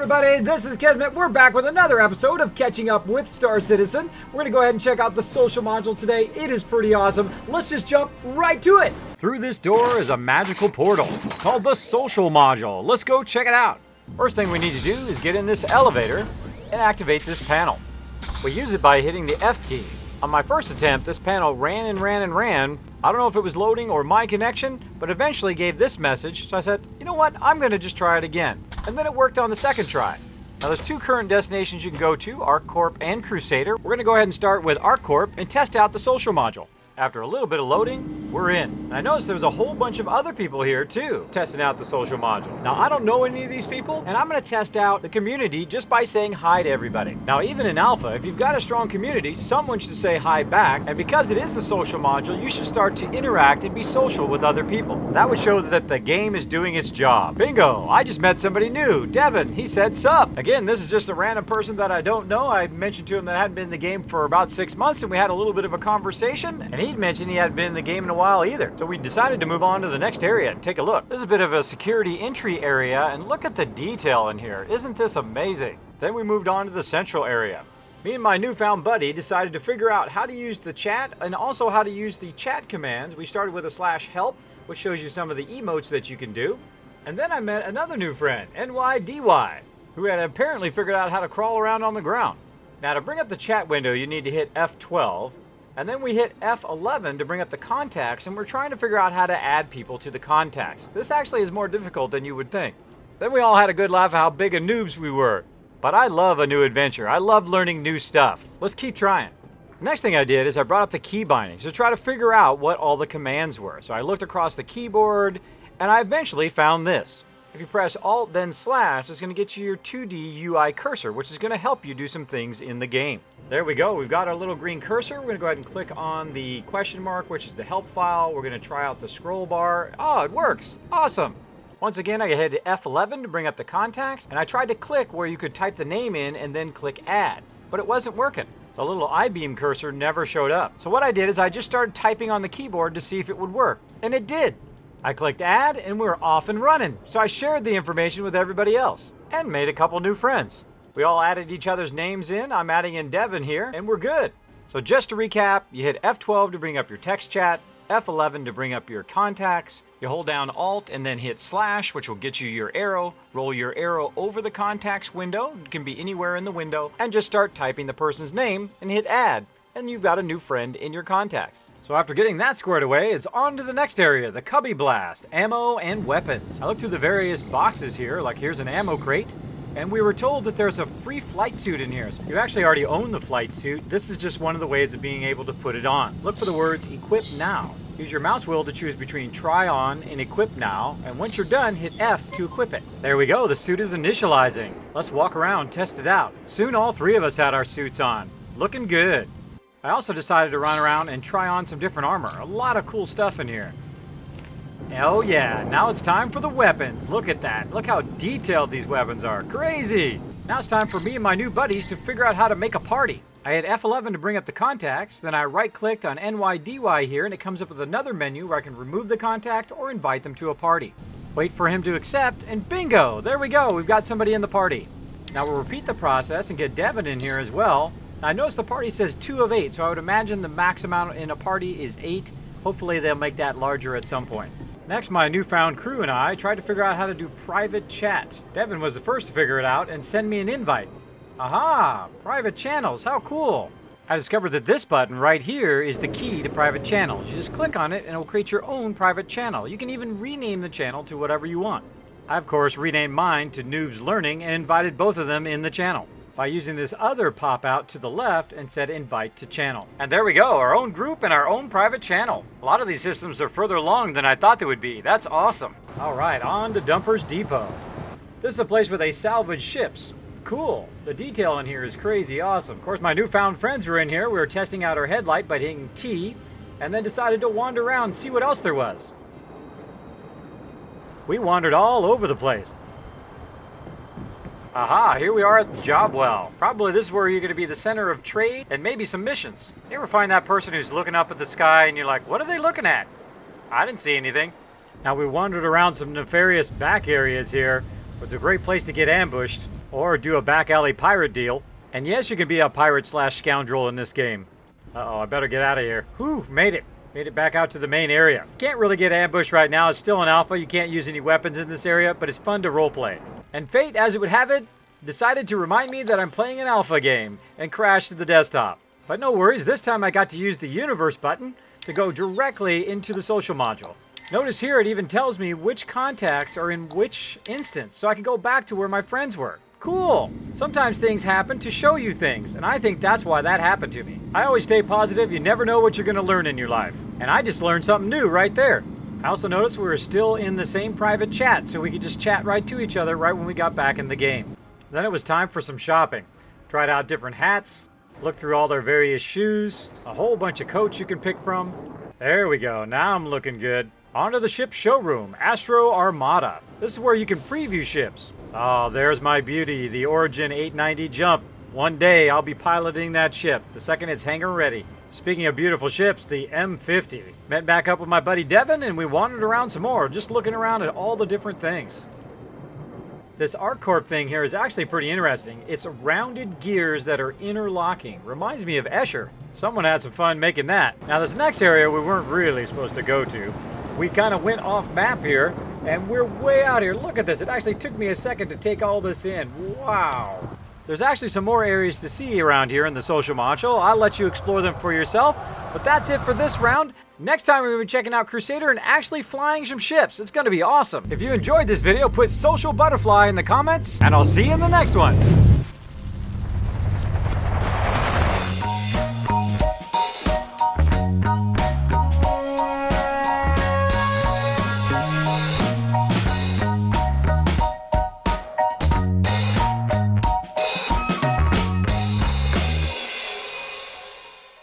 everybody, this is Kismet. We're back with another episode of Catching Up with Star Citizen. We're going to go ahead and check out the social module today. It is pretty awesome. Let's just jump right to it. Through this door is a magical portal called the social module. Let's go check it out. First thing we need to do is get in this elevator and activate this panel. We use it by hitting the F key. On my first attempt, this panel ran and ran and ran. I don't know if it was loading or my connection, but eventually gave this message. So I said, you know what, I'm going to just try it again. And then it worked on the second try. Now there's two current destinations you can go to, Corp and Crusader. We're going to go ahead and start with Corp and test out the social module. After a little bit of loading, we're in. And I noticed there was a whole bunch of other people here too, testing out the social module. Now I don't know any of these people, and I'm gonna test out the community just by saying hi to everybody. Now even in alpha, if you've got a strong community, someone should say hi back, and because it is a social module, you should start to interact and be social with other people. That would show that the game is doing its job. Bingo, I just met somebody new, Devin, he said sup. Again, this is just a random person that I don't know. I mentioned to him that I hadn't been in the game for about 6 months, and we had a little bit of a conversation, and he'd mentioned he hadn't been in the game in a while either. So we decided to move on to the next area and take a look. This is a bit of a security entry area, and look at the detail in here. Isn't this amazing? Then we moved on to the central area. Me and my newfound buddy decided to figure out how to use the chat and also how to use the chat commands. We started with a /help, which shows you some of the emotes that you can do. And then I met another new friend, NYDY, who had apparently figured out how to crawl around on the ground. Now to bring up the chat window, you need to hit F12. And then we hit F11 to bring up the contacts, and we're trying to figure out how to add people to the contacts. This actually is more difficult than you would think. Then we all had a good laugh at how big of noobs we were. But I love a new adventure. I love learning new stuff. Let's keep trying. Next thing I did is I brought up the key bindings to try to figure out what all the commands were. So I looked across the keyboard, and I eventually found this. If you press Alt then slash, it's going to get you your 2D UI cursor, which is going to help you do some things in the game. There we go. We've got our little green cursor. We're going to go ahead and click on the question mark, which is the help file. We're going to try out the scroll bar. Oh, it works. Awesome. Once again, I hit F11 to bring up the contacts, and I tried to click where you could type the name in and then click add, but it wasn't working. The little I-beam cursor never showed up. So what I did is I just started typing on the keyboard to see if it would work, and it did. I clicked add and we were off and running. So I shared the information with everybody else and made a couple new friends. We all added each other's names in. I'm adding in Devin here and we're good. So just to recap, you hit F12 to bring up your text chat, F11 to bring up your contacts. You hold down Alt and then hit slash, which will get you your arrow. Roll your arrow over the contacts window. It can be anywhere in the window, and just start typing the person's name and hit add. And you've got a new friend in your contacts. So after getting that squared away, it's on to the next area, the Cubby Blast, ammo and weapons. I looked through the various boxes here, like here's an ammo crate, and we were told that there's a free flight suit in here. So you actually already own the flight suit. This is just one of the ways of being able to put it on. Look for the words equip now. Use your mouse wheel to choose between try on and equip now, and once you're done, hit F to equip it. There we go, the suit is initializing. Let's walk around, test it out. Soon all three of us had our suits on. Looking good. I also decided to run around and try on some different armor. A lot of cool stuff in here. Oh yeah, now it's time for the weapons. Look at that. Look how detailed these weapons are. Crazy! Now it's time for me and my new buddies to figure out how to make a party. I hit F11 to bring up the contacts, then I right-clicked on NYDY here, and it comes up with another menu where I can remove the contact or invite them to a party. Wait for him to accept, and bingo! There we go, we've got somebody in the party. Now we'll repeat the process and get Devin in here as well. Now I notice the party says 2 of 8, so I would imagine the max amount in a party is 8. Hopefully they'll make that larger at some point. Next, my newfound crew and I tried to figure out how to do private chat. Devin was the first to figure it out and send me an invite. Aha! Private channels, how cool! I discovered that this button right here is the key to private channels. You just click on it and it will create your own private channel. You can even rename the channel to whatever you want. I, of course, renamed mine to Noobs Learning and invited both of them in the channel by using this other pop-out to the left and said invite to channel. And there we go, our own group and our own private channel. A lot of these systems are further along than I thought they would be. That's awesome. All right, on to Dumper's Depot. This is a place where they salvage ships. Cool. The detail in here is crazy awesome. Of course, my newfound friends were in here. We were testing out our headlight by hitting T, and then decided to wander around and see what else there was. We wandered all over the place. Aha, here we are at the job well. Probably this is where you're going to be the center of trade and maybe some missions. You ever find that person who's looking up at the sky and you're like, what are they looking at? I didn't see anything. Now we wandered around some nefarious back areas here. It's a great place to get ambushed. Or do a back alley pirate deal. And yes, you can be a pirate slash scoundrel in this game. Uh-oh, I better get out of here. Whew, made it. Made it back out to the main area. Can't really get ambushed right now. It's still an alpha. You can't use any weapons in this area, but it's fun to roleplay. And fate, as it would have it, decided to remind me that I'm playing an alpha game and crashed to the desktop. But no worries, this time I got to use the universe button to go directly into the social module. Notice here it even tells me which contacts are in which instance, so I can go back to where my friends were. Cool! Sometimes things happen to show you things, and I think that's why that happened to me. I always stay positive. You never know what you're going to learn in your life. And I just learned something new right there. I also noticed we were still in the same private chat, so we could just chat right to each other right when we got back in the game. Then it was time for some shopping. Tried out different hats, looked through all their various shoes, a whole bunch of coats you can pick from. There we go, now I'm looking good. On to the ship showroom, Astro Armada. This is where you can preview ships. Oh, there's my beauty, the Origin 890 Jump. One day I'll be piloting that ship, the second it's hangar ready. Speaking of beautiful ships, the M50. Met back up with my buddy Devin and we wandered around some more, just looking around at all the different things. This Corp thing here is actually pretty interesting. It's rounded gears that are interlocking. Reminds me of Escher. Someone had some fun making that. Now this next area we weren't really supposed to go to. We kind of went off map here, and we're way out here. Look at this. It actually took me a second to take all this in. Wow. There's actually some more areas to see around here in the social module. I'll let you explore them for yourself, but that's it for this round. Next time we're going to be checking out Crusader and actually flying some ships. It's going to be awesome. If you enjoyed this video, put Social Butterfly in the comments, and I'll see you in the next one.